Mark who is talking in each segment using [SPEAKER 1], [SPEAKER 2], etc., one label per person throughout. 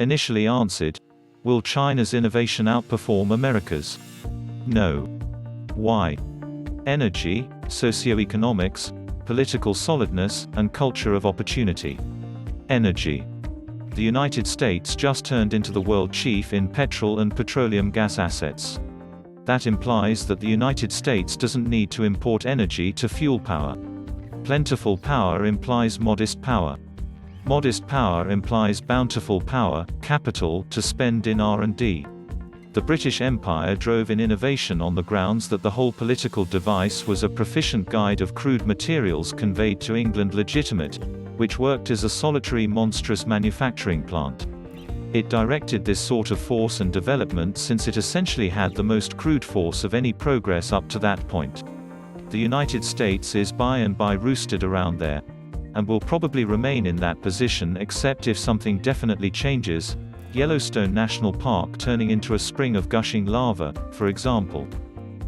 [SPEAKER 1] initially answered, will China's innovation outperform America's? No. Why? Energy, socioeconomics, political solidness, and culture of opportunity. Energy. The United States just turned into the world chief in petrol and petroleum gas assets. That implies that the United States doesn't need to import energy to fuel power. Plentiful power implies modest power. Modest power implies bountiful power, capital, to spend in R&D. The British Empire drove in innovation on the grounds that the whole political device was a proficient guide of crude materials conveyed to England legitimate, which worked as a solitary monstrous manufacturing plant. It directed this sort of force and development since it essentially had the most crude force of any progress up to that point. The United States is by and by roosted around there, and will probably remain in that position except if something definitely changes, Yellowstone National Park turning into a spring of gushing lava, for example.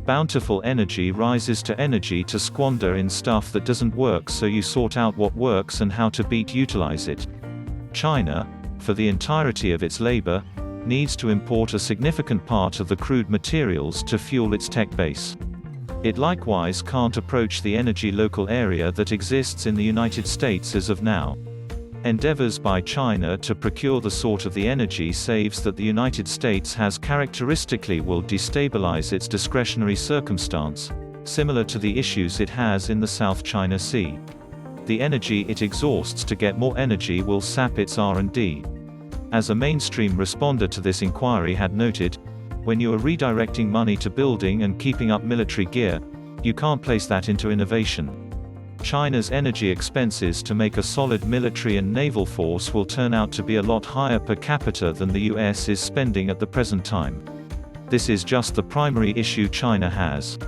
[SPEAKER 1] Bountiful energy rises to energy to squander in stuff that doesn't work, so you sort out what works and how to utilize it. China, for the entirety of its labor, needs to import a significant part of the crude materials to fuel its tech base. It likewise can't approach the energy local area that exists in the United States as of now. Endeavors by China to procure the sort of the energy saves that the United States has characteristically will destabilize its discretionary circumstance, similar to the issues it has in the South China Sea. The energy it exhausts to get more energy will sap its R&D. As a mainstream responder to this inquiry had noted, when you are redirecting money to building and keeping up military gear, you can't place that into innovation. China's energy expenses to make a solid military and naval force will turn out to be a lot higher per capita than the US is spending at the present time. This is just the primary issue China has.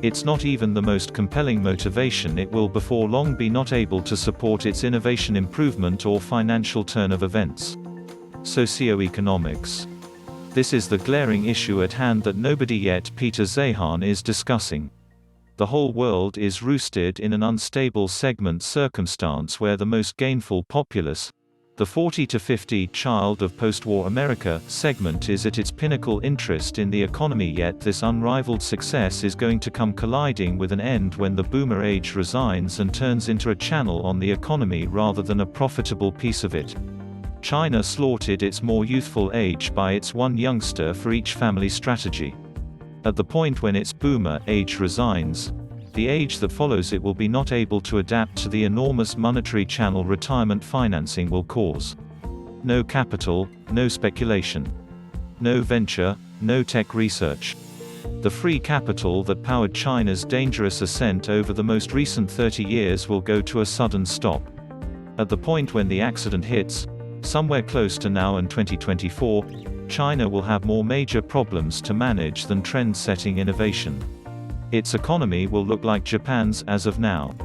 [SPEAKER 1] It's not even the most compelling motivation. It will before long be not able to support its innovation improvement or financial turn of events. Socioeconomics. This is the glaring issue at hand that nobody yet Peter Zeihan is discussing. The whole world is roosted in an unstable segment circumstance where the most gainful populace, the 40 to 50 child of post-war America segment, is at its pinnacle interest in the economy, yet this unrivaled success is going to come colliding with an end when the boomer age resigns and turns into a channel on the economy rather than a profitable piece of it. China slaughtered its more youthful age by its one youngster for each family strategy. At the point when its boomer age resigns, the age that follows it will be not able to adapt to the enormous monetary channel retirement financing will cause. No capital, no speculation. No venture, no tech research. The free capital that powered China's dangerous ascent over the most recent 30 years will go to a sudden stop. At the point when the accident hits, somewhere close to now and 2024, China will have more major problems to manage than trend-setting innovation. Its economy will look like Japan's as of now.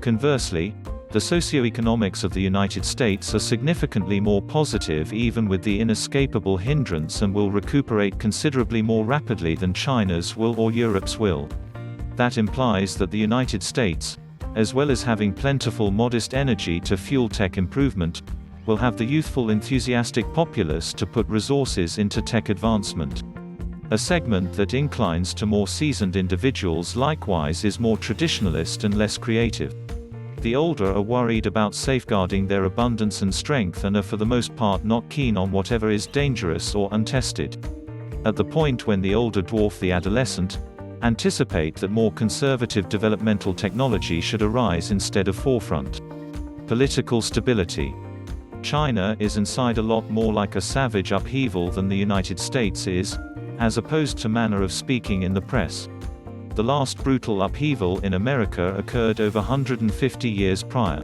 [SPEAKER 1] Conversely, the socioeconomics of the United States are significantly more positive even with the inescapable hindrance, and will recuperate considerably more rapidly than China's will or Europe's will. That implies that the United States, as well as having plentiful modest energy to fuel tech improvement, will have the youthful enthusiastic populace to put resources into tech advancement. A segment that inclines to more seasoned individuals likewise is more traditionalist and less creative. The older are worried about safeguarding their abundance and strength and are for the most part not keen on whatever is dangerous or untested. At the point when the older dwarf the adolescent, anticipate that more conservative developmental technology should arise instead of forefront. Political stability. China is inside a lot more like a savage upheaval than the United States is, as opposed to manner of speaking in the press. The last brutal upheaval in America occurred over 150 years prior.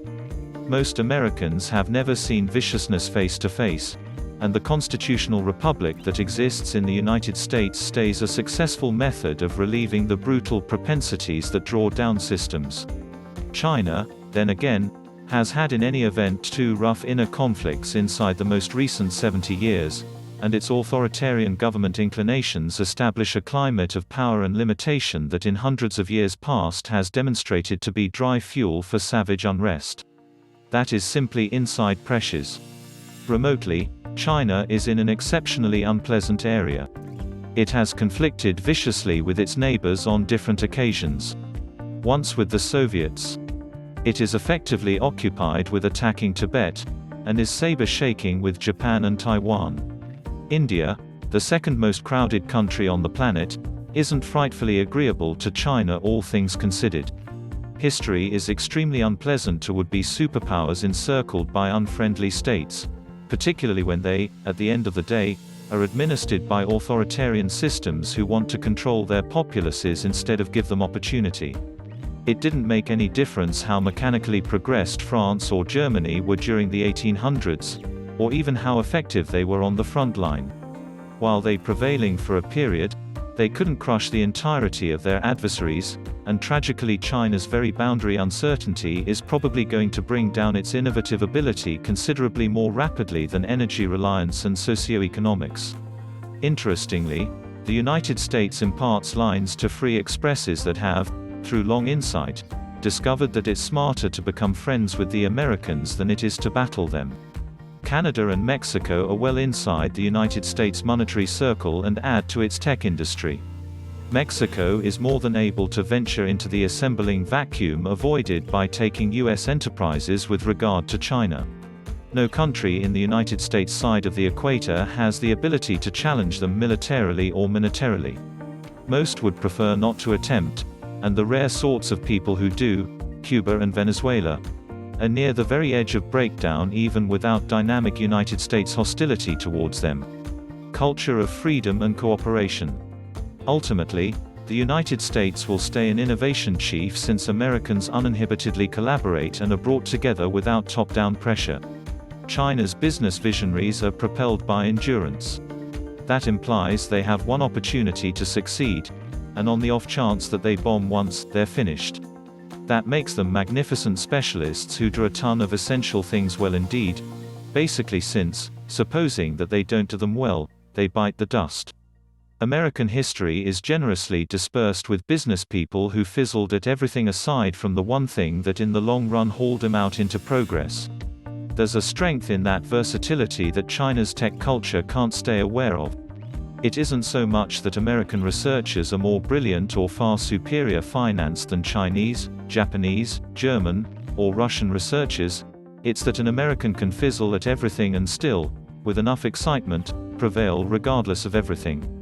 [SPEAKER 1] Most Americans have never seen viciousness face to face, and the constitutional republic that exists in the United States stays a successful method of relieving the brutal propensities that draw down systems. China, then again, has had in any event two rough inner conflicts inside the most recent 70 years, and its authoritarian government inclinations establish a climate of power and limitation that in hundreds of years past has demonstrated to be dry fuel for savage unrest. That is simply inside pressures. Remotely, China is in an exceptionally unpleasant area. It has conflicted viciously with its neighbors on different occasions. Once with the Soviets. It is effectively occupied with attacking Tibet, and is saber-shaking with Japan and Taiwan. India, the second most crowded country on the planet, isn't frightfully agreeable to China, all things considered. History is extremely unpleasant to would-be superpowers encircled by unfriendly states, particularly when they, at the end of the day, are administered by authoritarian systems who want to control their populaces instead of give them opportunity. It didn't make any difference how mechanically progressed France or Germany were during the 1800s, or even how effective they were on the front line. While they prevailing for a period, they couldn't crush the entirety of their adversaries, and tragically China's very boundary uncertainty is probably going to bring down its innovative ability considerably more rapidly than energy reliance and socioeconomics. Interestingly, the United States imparts lines to free expresses that have, through long insight, discovered that it's smarter to become friends with the Americans than it is to battle them. Canada and Mexico are well inside the United States monetary circle and add to its tech industry. Mexico is more than able to venture into the assembling vacuum avoided by taking U.S. enterprises with regard to China. No country in the United States side of the equator has the ability to challenge them militarily or monetarily. Most would prefer not to attempt, and the rare sorts of people who do, Cuba and Venezuela, are near the very edge of breakdown even without dynamic United States hostility towards them. Culture of freedom and cooperation. Ultimately, the United States will stay an innovation chief since Americans uninhibitedly collaborate and are brought together without top-down pressure. China's business visionaries are propelled by endurance. That implies they have one opportunity to succeed, and on the off chance that they bomb once, they're finished. That makes them magnificent specialists who do a ton of essential things well indeed, basically since, supposing that they don't do them well, they bite the dust. American history is generously dispersed with business people who fizzled at everything aside from the one thing that in the long run hauled them out into progress. There's a strength in that versatility that China's tech culture can't stay aware of. It isn't so much that American researchers are more brilliant or far superior financed than Chinese, Japanese, German, or Russian researchers, it's that an American can fizzle at everything and still, with enough excitement, prevail regardless of everything.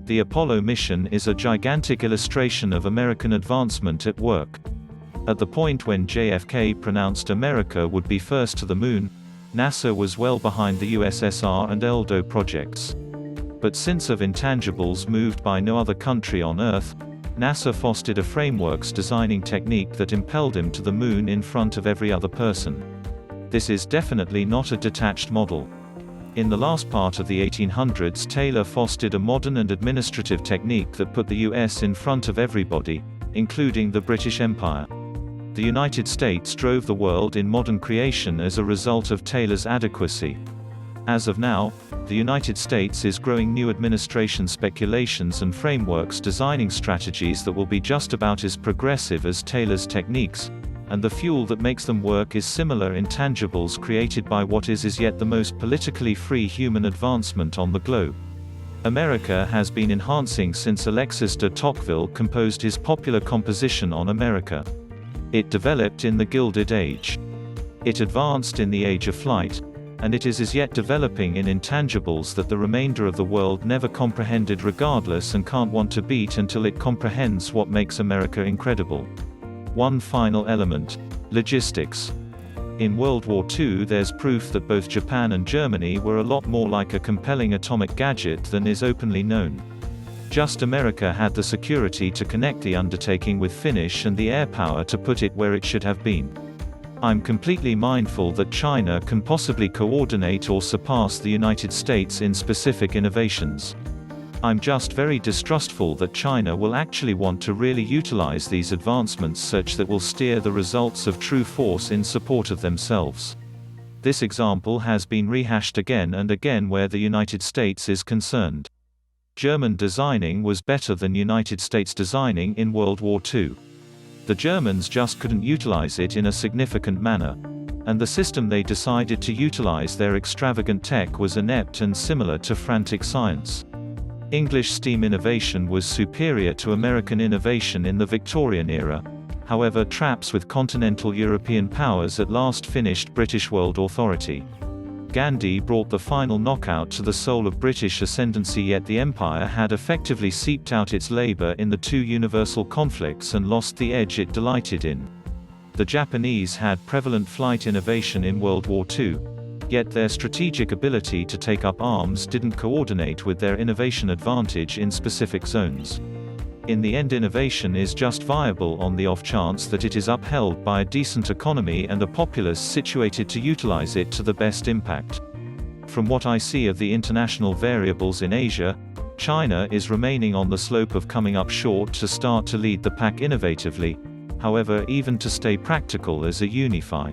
[SPEAKER 1] The Apollo mission is a gigantic illustration of American advancement at work. At the point when JFK pronounced America would be first to the moon, NASA was well behind the USSR and ELDO projects. But since of intangibles moved by no other country on Earth, NASA fostered a frameworks designing technique that impelled him to the moon in front of every other person. This is definitely not a detached model. In the last part of the 1800s, Taylor fostered a modern and administrative technique that put the US in front of everybody, including the British Empire. The United States drove the world in modern creation as a result of Taylor's adequacy. As of now, the United States is growing new administration speculations and frameworks designing strategies that will be just about as progressive as Taylor's techniques, and the fuel that makes them work is similar intangibles created by what is as yet the most politically free human advancement on the globe. America has been enhancing since Alexis de Tocqueville composed his popular composition on America. It developed in the Gilded Age. It advanced in the Age of Flight, and it is as yet developing in intangibles that the remainder of the world never comprehended regardless and can't want to beat until it comprehends what makes America incredible. One final element: logistics. In World War II there's proof that both Japan and Germany were a lot more like a compelling atomic gadget than is openly known. Just America had the security to connect the undertaking with finish and the air power to put it where it should have been. I'm completely mindful that China can possibly coordinate or surpass the United States in specific innovations. I'm just very distrustful that China will actually want to really utilize these advancements such that will steer the results of true force in support of themselves. This example has been rehashed again and again where the United States is concerned. German designing was better than United States designing in World War II. The Germans just couldn't utilize it in a significant manner. And the system they decided to utilize their extravagant tech was inept and similar to frantic science. English steam innovation was superior to American innovation in the Victorian era. However, traps with continental European powers at last finished British world authority. Gandhi brought the final knockout to the soul of British ascendancy, yet the empire had effectively seeped out its labor in the two universal conflicts and lost the edge it delighted in. The Japanese had prevalent flight innovation in World War II. Yet their strategic ability to take up arms didn't coordinate with their innovation advantage in specific zones. In the end, innovation is just viable on the off chance that it is upheld by a decent economy and a populace situated to utilize it to the best impact. From what I see of the international variables in Asia, China is remaining on the slope of coming up short to start to lead the pack innovatively, however, even to stay practical as a unify.